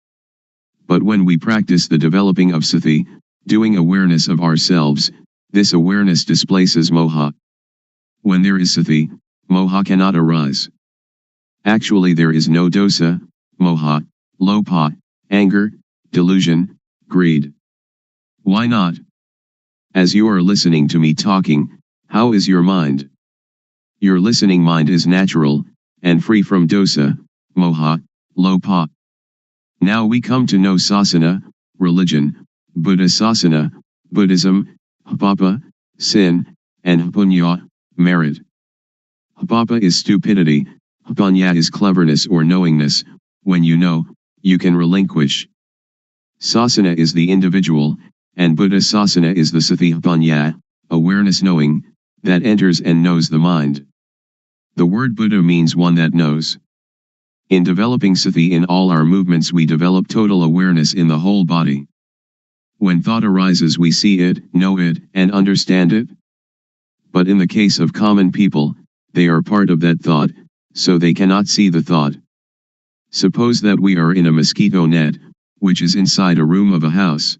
But when we practice the developing of sati, doing awareness of ourselves, this awareness displaces moha. When there is sati, moha cannot arise. Actually, there is no dosa, moha, lopa, anger, delusion, greed. Why not? As you are listening to me talking, how is your mind? Your listening mind is natural, and free from dosa, moha, lopa. Now we come to know sasana, religion, Buddha sasana, Buddhism, papa, sin, and punya, merit. Papa is stupidity, punya is cleverness or knowingness. When you know, you can relinquish. Sasana is the individual, and Buddha sasana is the sati punya, awareness knowing, that enters and knows the mind. The word Buddha means one that knows. In developing sati in all our movements, we develop total awareness in the whole body. When thought arises, we see it, know it, and understand it. But in the case of common people, they are part of that thought, so they cannot see the thought. Suppose that we are in a mosquito net, which is inside a room of a house.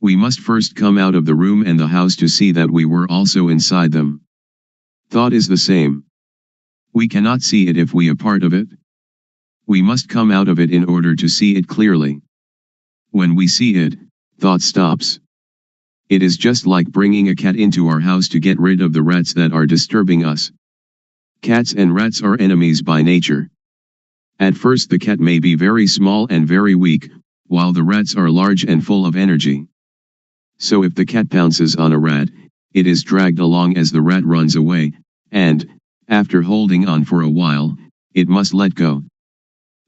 We must first come out of the room and the house to see that we were also inside them. Thought is the same. We cannot see it if we are part of it. We must come out of it in order to see it clearly. When we see it, thought stops. It is just like bringing a cat into our house to get rid of the rats that are disturbing us. Cats and rats are enemies by nature. At first the cat may be very small and very weak, while the rats are large and full of energy. So if the cat pounces on a rat, it is dragged along as the rat runs away, and, after holding on for a while, it must let go.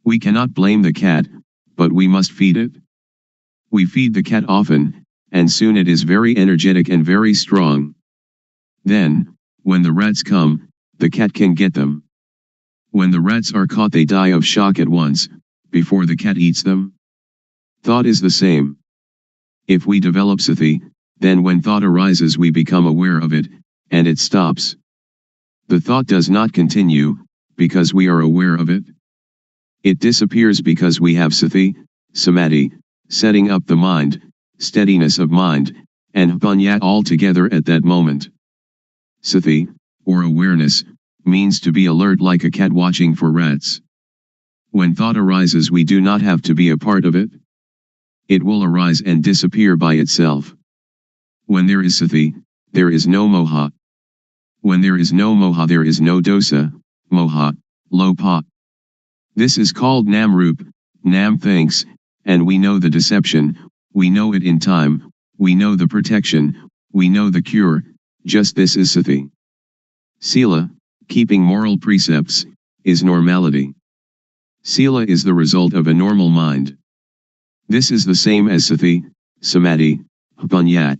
We cannot blame the cat, but we must feed it. We feed the cat often, and soon it is very energetic and very strong. Then, when the rats come, the cat can get them. When the rats are caught, they die of shock at once, before the cat eats them. Thought is the same. If we develop sati, then when thought arises we become aware of it, and it stops. The thought does not continue, because we are aware of it. It disappears because we have sati, samadhi, setting up the mind, steadiness of mind, and panya all together at that moment. Sati, or awareness, means to be alert like a cat watching for rats. When thought arises, we do not have to be a part of it. It will arise and disappear by itself. When there is sati, there is no moha. When there is no moha, there is no dosa, moha, lopa. This is called namrup. Nam thinks, and we know the deception, we know it in time, we know the protection, we know the cure. Just this is sati. Sila, keeping moral precepts, is normality. Sila is the result of a normal mind. This is the same as sati, samadhi, panya.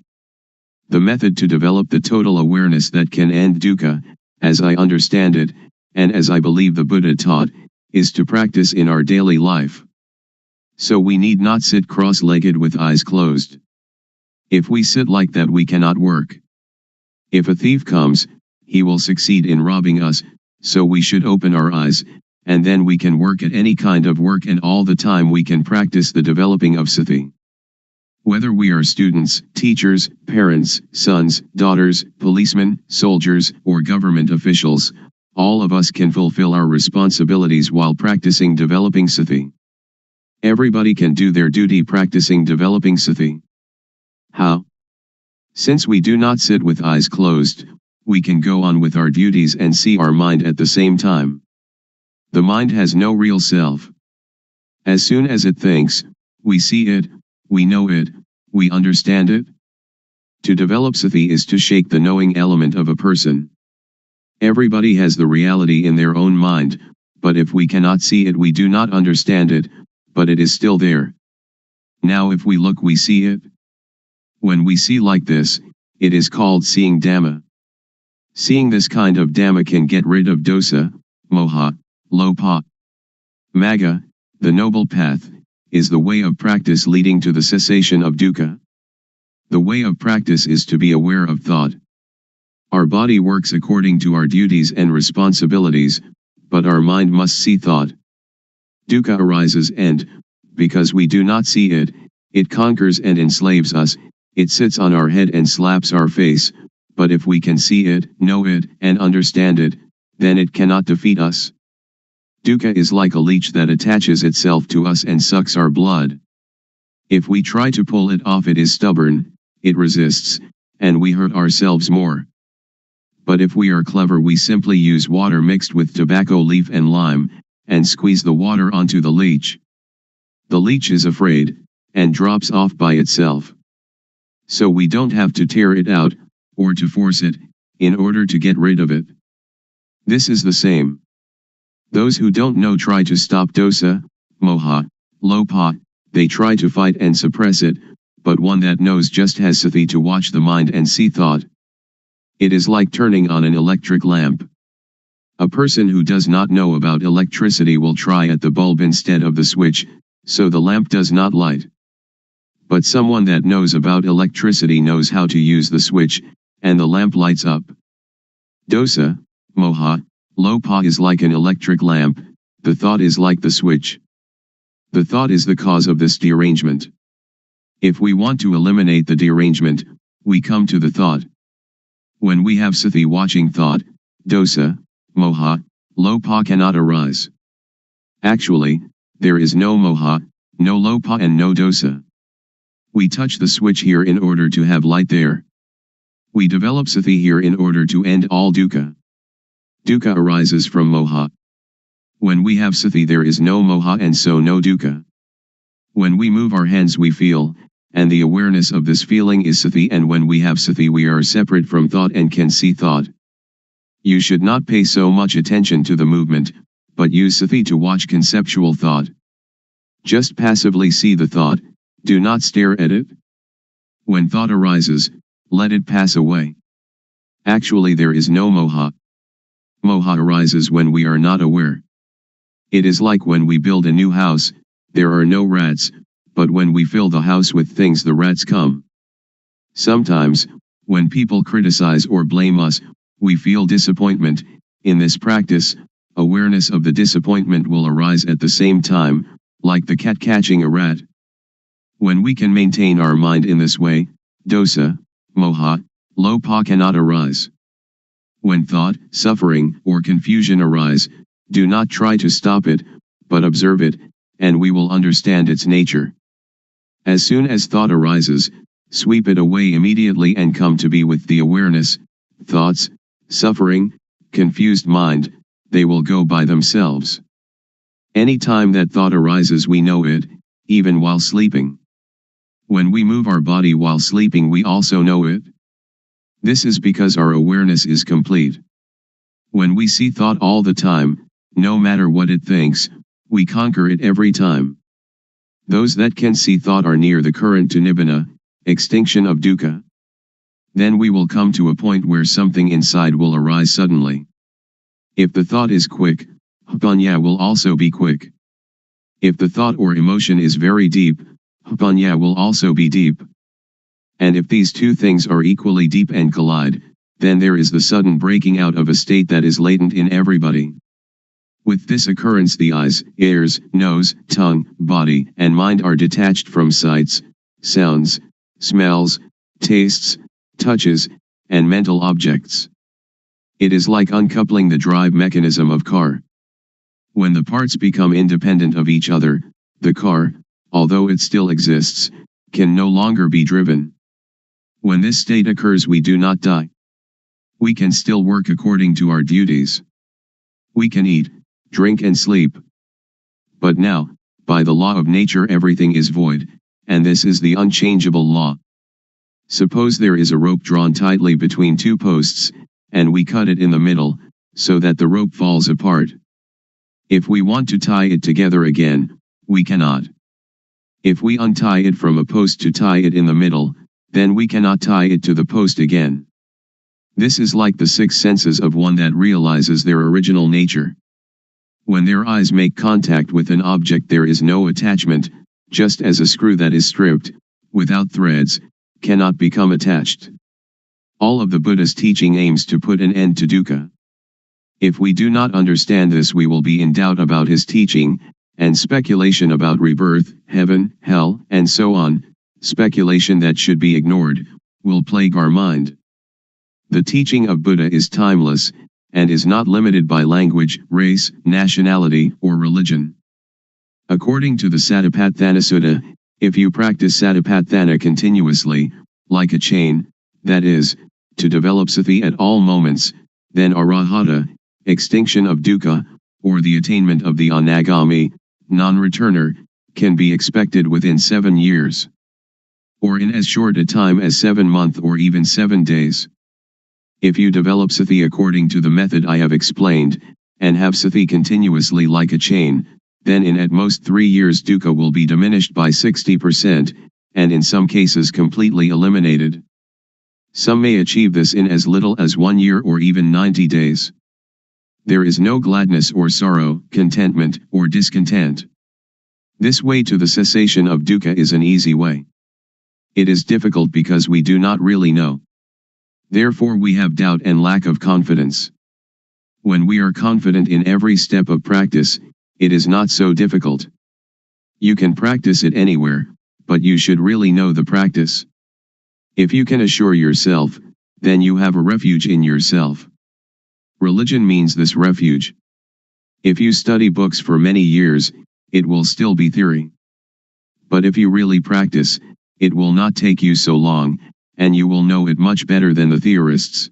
The method to develop the total awareness that can end dukkha, as I understand it, and as I believe the Buddha taught, is to practice in our daily life. So we need not sit cross-legged with eyes closed. If we sit like that, we cannot work. If a thief comes, he will succeed in robbing us, so we should open our eyes, and then we can work at any kind of work, and all the time we can practice the developing of sati. Whether we are students, teachers, parents, sons, daughters, policemen, soldiers, or government officials, all of us can fulfill our responsibilities while practicing developing sati. Everybody can do their duty practicing developing sati. How? Since we do not sit with eyes closed, we can go on with our duties and see our mind at the same time. The mind has no real self. As soon as it thinks, we see it, we know it, we understand it. To develop sati is to shake the knowing element of a person. Everybody has the reality in their own mind, but if we cannot see it we do not understand it, but it is still there. Now if we look we see it. When we see like this, it is called seeing Dhamma. Seeing this kind of Dhamma can get rid of dosa, moha, lopa. Magga, the noble path, is the way of practice leading to the cessation of dukkha. The way of practice is to be aware of thought. Our body works according to our duties and responsibilities, but our mind must see thought. Dukkha arises and, because we do not see it, it conquers and enslaves us, it sits on our head and slaps our face, but if we can see it, know it, and understand it, then it cannot defeat us. Dukkha is like a leech that attaches itself to us and sucks our blood. If we try to pull it off it is stubborn, it resists, and we hurt ourselves more. But if we are clever we simply use water mixed with tobacco leaf and lime, and squeeze the water onto the leech. The leech is afraid, and drops off by itself. So we don't have to tear it out, or to force it, in order to get rid of it. This is the same. Those who don't know try to stop dosa, moha, lopa, they try to fight and suppress it, but one that knows just has sati to watch the mind and see thought. It is like turning on an electric lamp. A person who does not know about electricity will try at the bulb instead of the switch, so the lamp does not light. But someone that knows about electricity knows how to use the switch, and the lamp lights up. Dosa, moha, lopa is like an electric lamp, the thought is like the switch. The thought is the cause of this derangement. If we want to eliminate the derangement, we come to the thought. When we have sati watching thought, dosa, moha, lopa cannot arise. Actually, there is no moha, no lopa and no dosa. We touch the switch here in order to have light there. We develop sati here in order to end all dukkha. Dukkha arises from moha. When we have sati there is no moha and so no dukkha. When we move our hands we feel, and the awareness of this feeling is sati, and when we have sati we are separate from thought and can see thought. You should not pay so much attention to the movement, but use sati to watch conceptual thought. Just passively see the thought, do not stare at it. When thought arises, let it pass away. Actually there is no moha. Moha arises when we are not aware. It is like when we build a new house, there are no rats, but when we fill the house with things the rats come. Sometimes, when people criticize or blame us, we feel disappointment. In this practice, awareness of the disappointment will arise at the same time, like the cat catching a rat. When we can maintain our mind in this way, dosa, moha, lopa cannot arise. When thought, suffering, or confusion arise, do not try to stop it, but observe it, and we will understand its nature. As soon as thought arises, sweep it away immediately and come to be with the awareness. Thoughts, suffering, confused mind, they will go by themselves. Any time that thought arises we know it, even while sleeping. When we move our body while sleeping we also know it. This is because our awareness is complete. When we see thought all the time, no matter what it thinks, we conquer it every time. Those that can see thought are near the current to nibbana, extinction of dukkha. Then we will come to a point where something inside will arise suddenly. If the thought is quick, upanya will also be quick. If the thought or emotion is very deep, upanya will also be deep. And if these two things are equally deep and collide, then there is the sudden breaking out of a state that is latent in everybody. With this occurrence the eyes, ears, nose, tongue, body, and mind are detached from sights, sounds, smells, tastes, touches, and mental objects. It is like uncoupling the drive mechanism of car. When the parts become independent of each other, the car, although it still exists, can no longer be driven. When this state occurs, we do not die. We can still work according to our duties. We can eat, drink and sleep. But now, by the law of nature everything is void, and this is the unchangeable law. Suppose there is a rope drawn tightly between two posts, and we cut it in the middle, so that the rope falls apart. If we want to tie it together again, we cannot. If we untie it from a post to tie it in the middle, then we cannot tie it to the post again. This is like the six senses of one that realizes their original nature. When their eyes make contact with an object there is no attachment, just as a screw that is stripped, without threads, cannot become attached. All of the Buddha's teaching aims to put an end to dukkha. If we do not understand this we will be in doubt about his teaching, and speculation about rebirth, heaven, hell, and so on, speculation that should be ignored, will plague our mind. The teaching of Buddha is timeless, and is not limited by language, race, nationality, or religion. According to the Satipatthana Sutta, if you practice Satipatthana continuously, like a chain, that is, to develop sati at all moments, then arahata, extinction of dukkha, or the attainment of the anagami, non-returner, can be expected within 7 years. Or in as short a time as 7 months or even 7 days. If you develop sati according to the method I have explained, and have sati continuously like a chain, then in at most 3 years dukkha will be diminished by 60%, and in some cases completely eliminated. Some may achieve this in as little as 1 year or even 90 days. There is no gladness or sorrow, contentment or discontent. This way to the cessation of dukkha is an easy way. It is difficult because we do not really know. Therefore we have doubt and lack of confidence. When we are confident in every step of practice, it is not so difficult. You can practice it anywhere, but you should really know the practice. If you can assure yourself, then you have a refuge in yourself. Religion means this refuge. If you study books for many years, it will still be theory. But if you really practice, it will not take you so long, and you will know it much better than the theorists.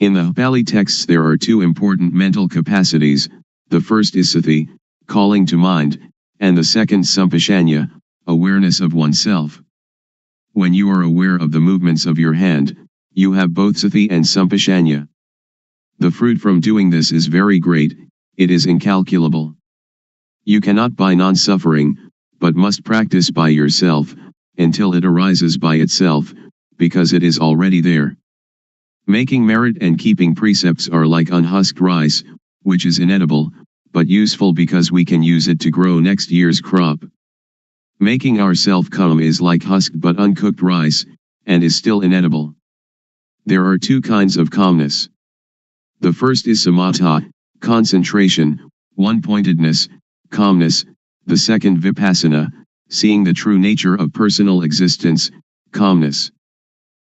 In the Pali texts there are two important mental capacities, the first is sati, calling to mind, and the second sampashanya, awareness of oneself. When you are aware of the movements of your hand, you have both sati and sampashanya. The fruit from doing this is very great, it is incalculable. You cannot buy non-suffering, but must practice by yourself, until it arises by itself, because it is already there. Making merit and keeping precepts are like unhusked rice, which is inedible, but useful because we can use it to grow next year's crop. Making ourself calm is like husked but uncooked rice, and is still inedible. There are two kinds of calmness. The first is samatha, concentration, one-pointedness, calmness, the second vipassana, seeing the true nature of personal existence, calmness.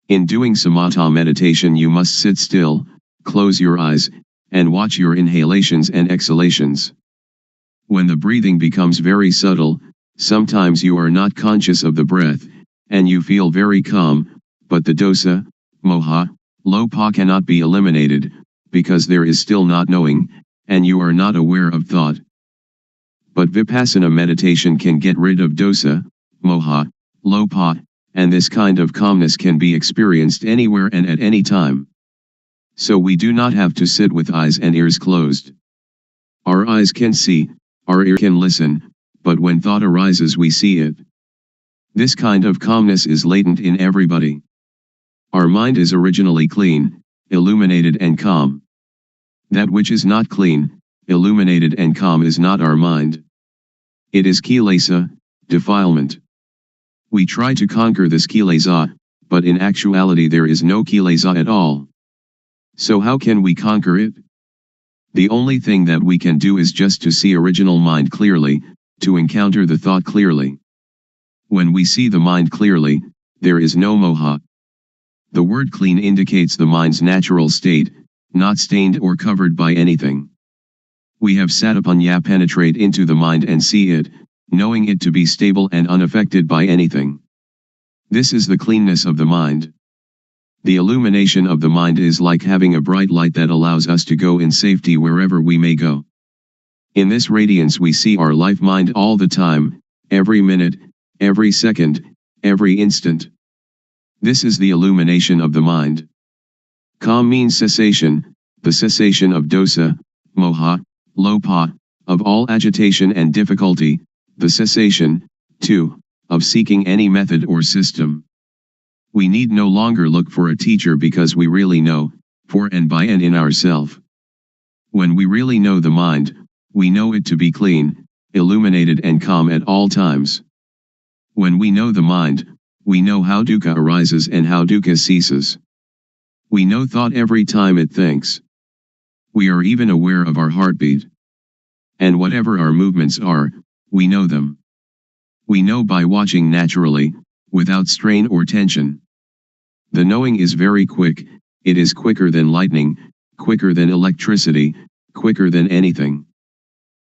In doing samatha meditation you must sit still, close your eyes, and watch your inhalations and exhalations. When the breathing becomes very subtle, sometimes you are not conscious of the breath, and you feel very calm, but the dosa, moha, lopa cannot be eliminated, because there is still not knowing, and you are not aware of thought. But vipassana meditation can get rid of dosa, moha, lopa, and this kind of calmness can be experienced anywhere and at any time. So we do not have to sit with eyes and ears closed. Our eyes can see, our ear can listen, but when thought arises we see it. This kind of calmness is latent in everybody. Our mind is originally clean, illuminated and calm. That which is not clean, illuminated and calm is not our mind. It is kilesa, defilement. We try to conquer this kilesa, but in actuality there is no kilesa at all. So how can we conquer it? The only thing that we can do is just to see original mind clearly, to encounter the thought clearly. When we see the mind clearly, there is no moha. The word clean indicates the mind's natural state, not stained or covered by anything. We have satipanya penetrate into the mind and see it, knowing it to be stable and unaffected by anything. This is the cleanness of the mind. The illumination of the mind is like having a bright light that allows us to go in safety wherever we may go. In this radiance we see our life mind all the time, every minute, every second, every instant. This is the illumination of the mind. Calm means cessation, the cessation of dosa, moha, lopa, of all agitation and difficulty, the cessation, too, of seeking any method or system. We need no longer look for a teacher because we really know, for and by and in ourself. When we really know the mind, we know it to be clean, illuminated and calm at all times. When we know the mind, we know how dukkha arises and how dukkha ceases. We know thought every time it thinks. We are even aware of our heartbeat. And whatever our movements are, we know them. We know by watching naturally, without strain or tension. The knowing is very quick, it is quicker than lightning, quicker than electricity, quicker than anything.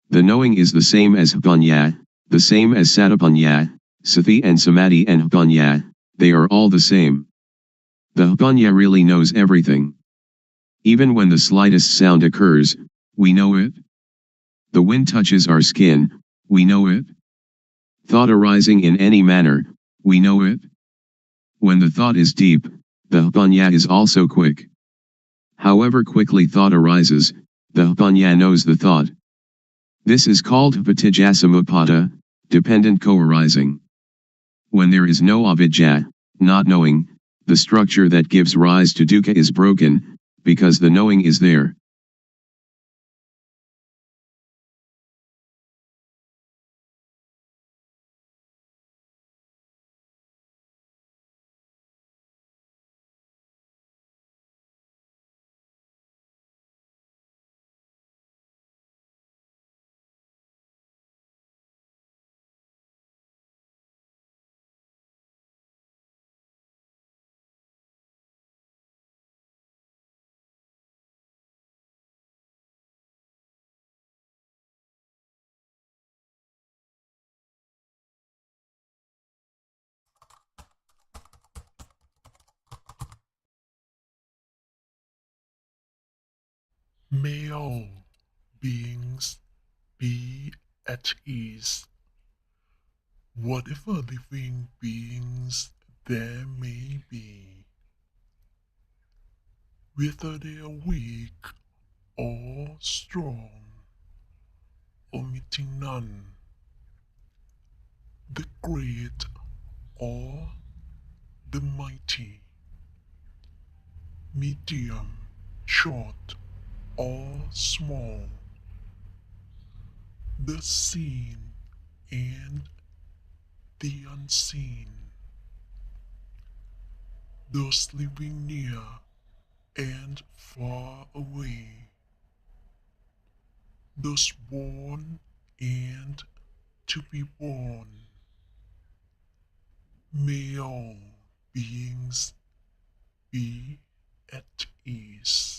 The knowing is the same as jnana, the same as satipanya, sati and samadhi and jnana, they are all the same. The jnana really knows everything. Even when the slightest sound occurs, we know it. The wind touches our skin, we know it. Thought arising in any manner, we know it. When the thought is deep, the jnana is also quick. However quickly thought arises, the jnana knows the thought. This is called patijjasamuppada, dependent co-arising. When there is no avidya, not knowing, the structure that gives rise to dukkha is broken, because the knowing is there. May all beings be at ease. Whatever living beings there may be, whether they are weak or strong, omitting none, the great or the mighty, medium, short or small, the seen and the unseen, those living near and far away, those born and to be born. May all beings be at ease.